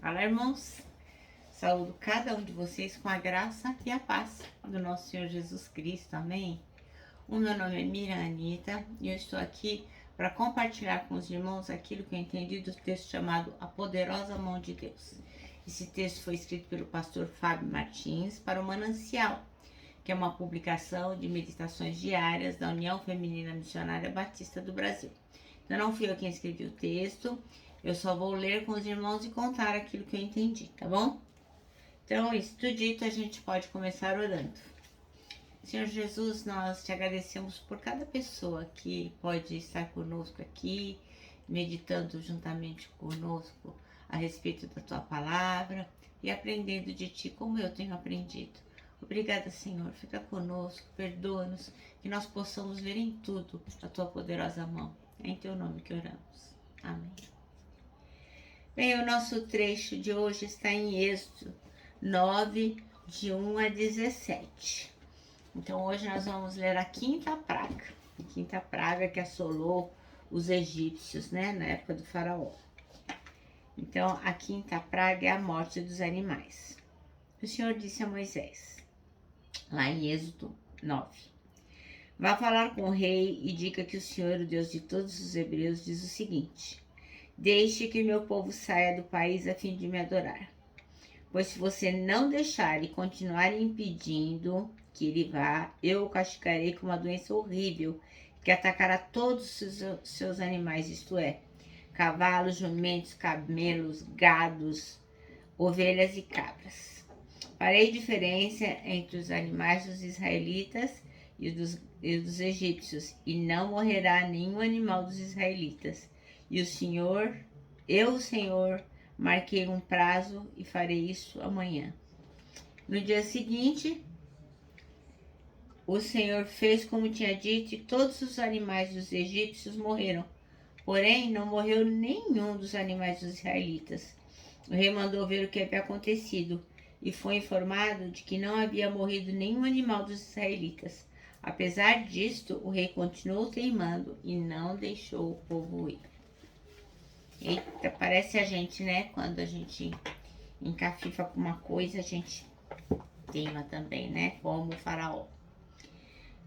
Olá, irmãos. Saúdo cada um de vocês com a graça e a paz do nosso Senhor Jesus Cristo. Amém? O meu nome é Miriam Anita e eu estou aqui para compartilhar com os irmãos aquilo que eu entendi do texto chamado A Poderosa Mão de Deus. Esse texto foi escrito pelo pastor Fábio Martins para o Manancial, que é uma publicação de meditações diárias da União Feminina Missionária Batista do Brasil. Então não fui eu quem escrevi o texto, eu só vou ler com os irmãos e contar aquilo que eu entendi, tá bom? Então, isso tudo dito, a gente pode começar orando. Senhor Jesus, nós te agradecemos por cada pessoa que pode estar conosco aqui, meditando juntamente conosco a respeito da tua palavra e aprendendo de ti como eu tenho aprendido. Obrigada, Senhor. Fica conosco, perdoa-nos, que nós possamos ver em tudo a tua poderosa mão. É em teu nome que oramos. Amém. Bem, o nosso trecho de hoje está em Êxodo 9, de 1 a 17. Então, hoje nós vamos ler a quinta praga que assolou os egípcios, né, na época do faraó. Então, a quinta praga é a morte dos animais. O Senhor disse a Moisés, lá em Êxodo 9, vá falar com o rei e diga que o Senhor, o Deus de todos os hebreus, diz o seguinte: deixe que meu povo saia do país a fim de me adorar. Pois se você não deixar e continuar impedindo que ele vá, eu o castigarei com uma doença horrível que atacará todos os seus animais, isto é, cavalos, jumentos, camelos, gados, ovelhas e cabras. Farei diferença entre os animais dos israelitas e dos egípcios, e não morrerá nenhum animal dos israelitas. E o Senhor, marquei um prazo e farei isso amanhã. No dia seguinte, o Senhor fez como tinha dito, e todos os animais dos egípcios morreram. Porém, não morreu nenhum dos animais dos israelitas. O rei mandou ver o que havia acontecido e foi informado de que não havia morrido nenhum animal dos israelitas. Apesar disto, o rei continuou teimando e não deixou o povo ir. Eita, parece a gente, né? Quando a gente encafifa com uma coisa, a gente teima também, né? Como o faraó.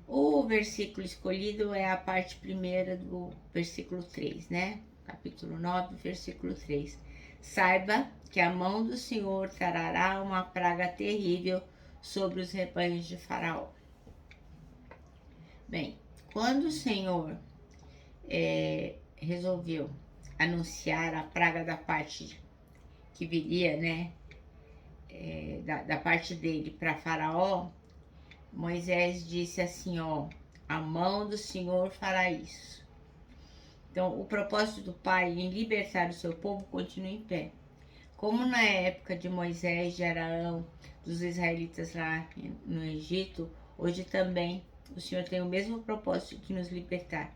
O versículo escolhido é a parte primeira do versículo 3, né? Capítulo 9, versículo 3. Saiba que a mão do Senhor trará uma praga terrível sobre os rebanhos de Faraó. Bem, quando o Senhor resolveu anunciar a praga da parte que viria, né? Da parte dele para Faraó, Moisés disse assim, ó, a mão do Senhor fará isso. Então, o propósito do Pai em libertar o seu povo continua em pé. Como na época de Moisés, de Araão, dos israelitas lá no Egito, hoje também o Senhor tem o mesmo propósito de nos libertar.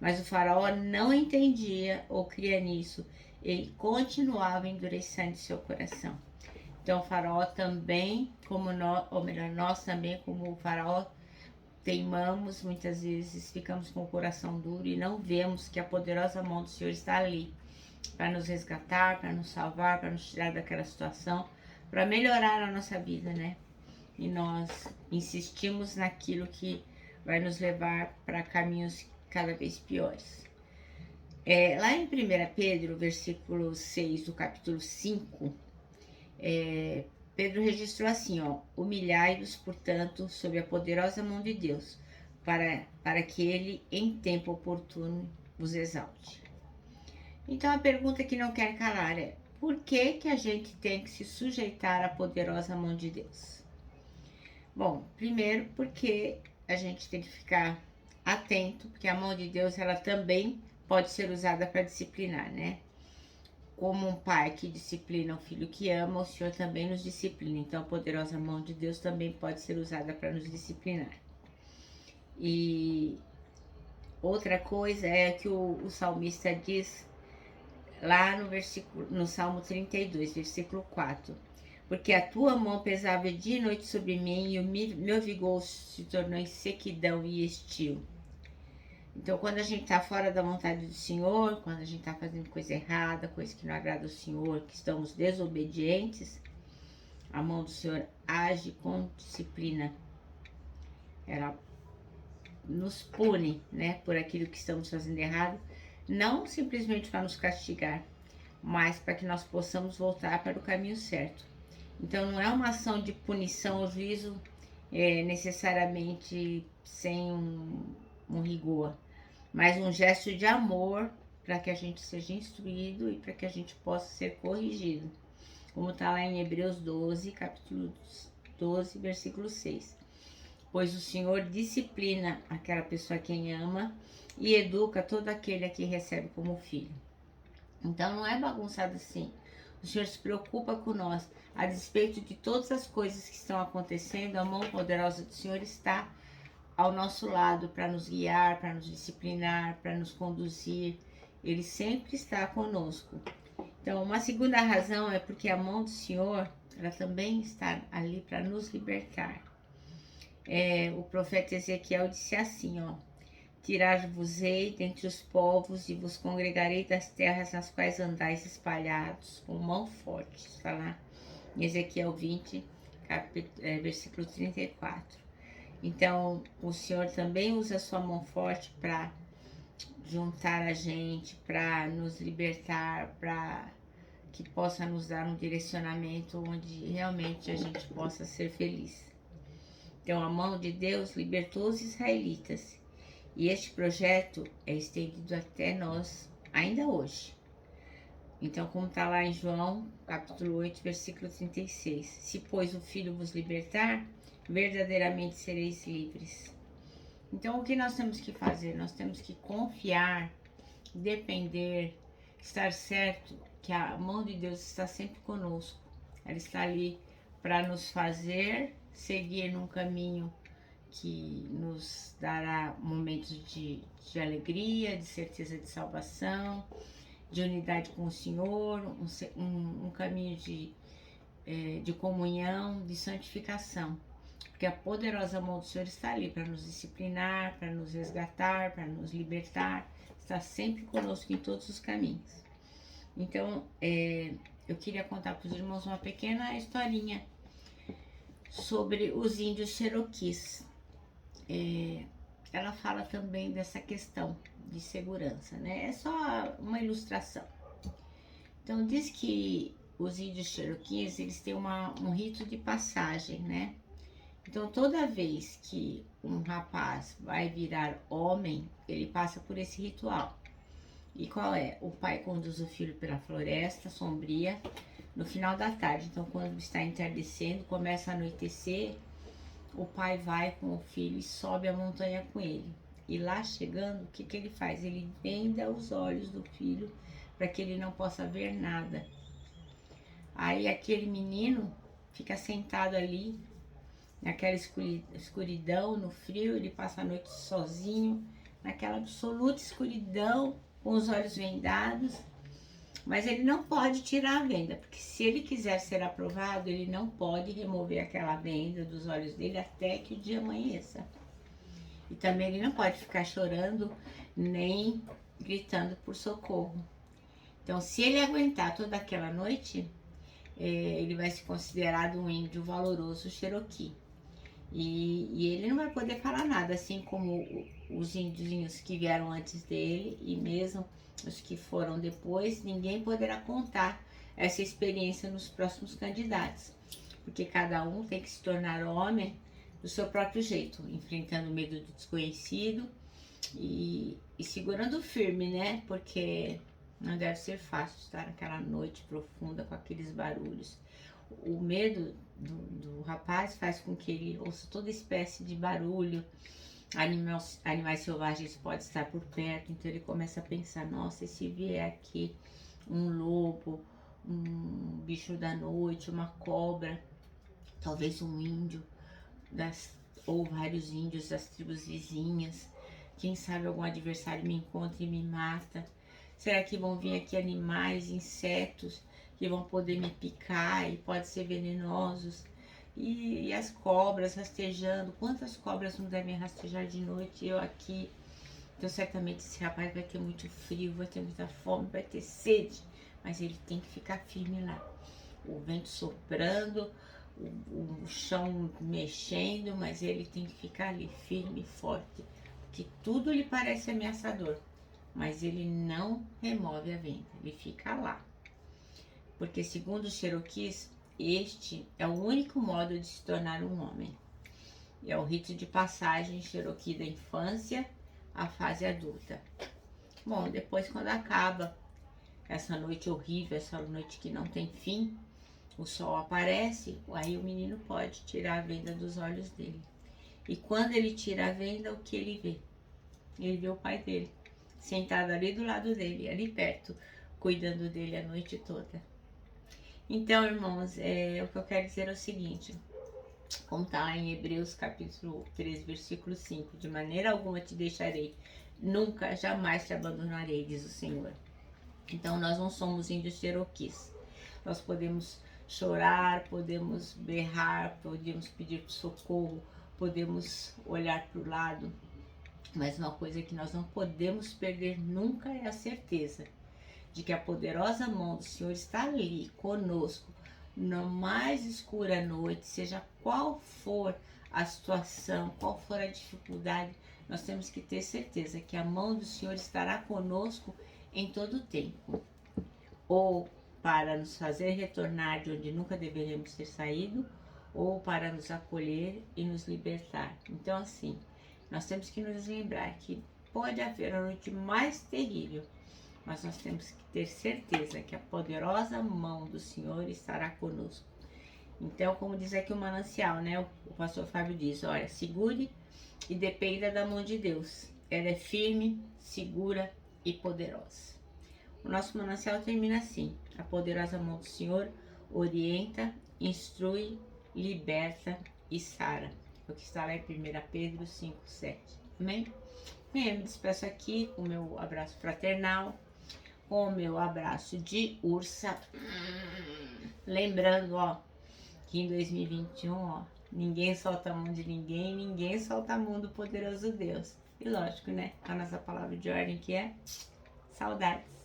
Mas o faraó não entendia ou cria nisso. Ele continuava endurecendo seu coração. Então o faraó também, como nós, ou melhor, nós também, como o faraó, teimamos, muitas vezes ficamos com o coração duro e não vemos que a poderosa mão do Senhor está ali para nos resgatar, para nos salvar, para nos tirar daquela situação, para melhorar a nossa vida, né? E nós insistimos naquilo que vai nos levar para caminhos cada vez piores. Lá em 1 Pedro, versículo 6 do capítulo 5, Pedro registrou assim, ó, humilhai-vos, portanto, sob a poderosa mão de Deus, para que ele, em tempo oportuno, vos exalte. Então a pergunta que não quer calar é, por que a gente tem que se sujeitar à poderosa mão de Deus? Bom, primeiro porque a gente tem que ficar atento, porque a mão de Deus, ela também pode ser usada para disciplinar, né? Como um pai que disciplina o filho que ama, o Senhor também nos disciplina. Então, a poderosa mão de Deus também pode ser usada para nos disciplinar. E outra coisa é que o salmista diz lá no Salmo 32, versículo 4. Porque a tua mão pesava dia e noite sobre mim e o meu vigor se tornou em sequidão e estio. Então, quando a gente está fora da vontade do Senhor, quando a gente está fazendo coisa errada, coisa que não agrada ao Senhor, que estamos desobedientes, a mão do Senhor age com disciplina. Ela nos pune, né, por aquilo que estamos fazendo errado, não simplesmente para nos castigar, mas para que nós possamos voltar para o caminho certo. Então, não é uma ação de punição ou juízo necessariamente sem um rigor, mas um gesto de amor para que a gente seja instruído e para que a gente possa ser corrigido. Como está lá em Hebreus 12, capítulo 12, versículo 6. Pois o Senhor disciplina aquela pessoa a quem ama e educa todo aquele a quem recebe como filho. Então não é bagunçado assim. O Senhor se preocupa com nós. A despeito de todas as coisas que estão acontecendo, a mão poderosa do Senhor está ao nosso lado para nos guiar, para nos disciplinar, para nos conduzir. Ele sempre está conosco. Então, uma segunda razão é porque a mão do Senhor, ela também está ali para nos libertar. O profeta Ezequiel disse assim, ó: tirar-vos-ei dentre os povos e vos congregarei das terras nas quais andais espalhados, com mão forte. Está lá em Ezequiel 20, versículo 34. Então, o Senhor também usa a sua mão forte para juntar a gente, para nos libertar, para que possa nos dar um direcionamento onde realmente a gente possa ser feliz. Então, a mão de Deus libertou os israelitas. E este projeto é estendido até nós ainda hoje. Então, como está lá em João, capítulo 8, versículo 36. Se, pois, o Filho vos libertar, verdadeiramente sereis livres. Então, o que nós temos que fazer? Nós temos que confiar, depender, estar certo que a mão de Deus está sempre conosco. Ela está ali para nos fazer seguir num caminho que nos dará momentos de alegria, de certeza de salvação, de unidade com o Senhor, um caminho de comunhão, de santificação. Porque a poderosa mão do Senhor está ali para nos disciplinar, para nos resgatar, para nos libertar, está sempre conosco em todos os caminhos. Então, eu queria contar para os irmãos uma pequena historinha sobre os índios Cherokees. Ela fala também dessa questão de segurança, né? É só uma ilustração. Então, diz que os índios Cherokees, eles têm um rito de passagem, né? Então, toda vez que um rapaz vai virar homem, ele passa por esse ritual. E qual é? O pai conduz o filho pela floresta sombria no final da tarde. Então, quando está entardecendo, começa a anoitecer, o pai vai com o filho e sobe a montanha com ele. E lá chegando, o que ele faz? Ele venda os olhos do filho para que ele não possa ver nada. Aí aquele menino fica sentado ali, naquela escuridão, no frio, ele passa a noite sozinho, naquela absoluta escuridão, com os olhos vendados, mas ele não pode tirar a venda, porque se ele quiser ser aprovado, ele não pode remover aquela venda dos olhos dele até que o dia amanheça. E também ele não pode ficar chorando, nem gritando por socorro. Então, se ele aguentar toda aquela noite, ele vai ser considerado um índio valoroso Cherokee. E ele não vai poder falar nada, assim como os índiozinhos que vieram antes dele e mesmo os que foram depois, ninguém poderá contar essa experiência nos próximos candidatos, porque cada um tem que se tornar homem do seu próprio jeito, enfrentando o medo do desconhecido e segurando firme, né? Porque não deve ser fácil estar naquela noite profunda com aqueles barulhos. O medo do rapaz faz com que ele ouça toda espécie de barulho, animais selvagens podem estar por perto, então ele começa a pensar, nossa, e se vier aqui um lobo, um bicho da noite, uma cobra, talvez um índio, ou vários índios das tribos vizinhas, quem sabe algum adversário me encontra e me mata, será que vão vir aqui animais, insetos, que vão poder me picar e podem ser venenosos? E as cobras rastejando, quantas cobras não devem rastejar de noite? Eu aqui Então certamente esse rapaz vai ter muito frio, vai ter muita fome, vai ter sede, mas ele tem que ficar firme lá. O vento soprando, o chão mexendo, mas ele tem que ficar ali firme e forte, porque tudo lhe parece ameaçador, mas ele não remove a venda, ele fica lá. Porque segundo os Cherokees, este é o único modo de se tornar um homem. É o rito de passagem Cherokee da infância à fase adulta. Bom, depois quando acaba essa noite horrível, essa noite que não tem fim, o sol aparece, aí o menino pode tirar a venda dos olhos dele. E quando ele tira a venda, o que ele vê? Ele vê o pai dele, sentado ali do lado dele, ali perto, cuidando dele a noite toda. Então, irmãos, o que eu quero dizer é o seguinte, como está lá em Hebreus capítulo 3, versículo 5, de maneira alguma te deixarei, nunca, jamais te abandonarei, diz o Senhor. Então, nós não somos índios Cherokees. Nós podemos chorar, podemos berrar, podemos pedir socorro, podemos olhar para o lado, mas uma coisa que nós não podemos perder nunca é a certeza de que a poderosa mão do Senhor está ali conosco, na mais escura noite, seja qual for a situação, qual for a dificuldade, nós temos que ter certeza que a mão do Senhor estará conosco em todo o tempo, ou para nos fazer retornar de onde nunca deveríamos ter saído, ou para nos acolher e nos libertar. Então, assim, nós temos que nos lembrar que pode haver a noite mais terrível, mas nós temos que ter certeza que a poderosa mão do Senhor estará conosco. Então, como diz aqui o manancial, né? O pastor Fábio diz, olha, segure e dependa da mão de Deus. Ela é firme, segura e poderosa. O nosso manancial termina assim, a poderosa mão do Senhor orienta, instrui, liberta e sara. É o que está lá em 1 Pedro 5:7. Amém? Bem, eu me despeço aqui com o meu abraço fraternal, com o meu abraço de ursa. Lembrando, ó, que em 2021, ó, ninguém solta a mão de ninguém, ninguém solta a mão do poderoso Deus. E lógico, né? A nossa palavra de ordem que é saudades.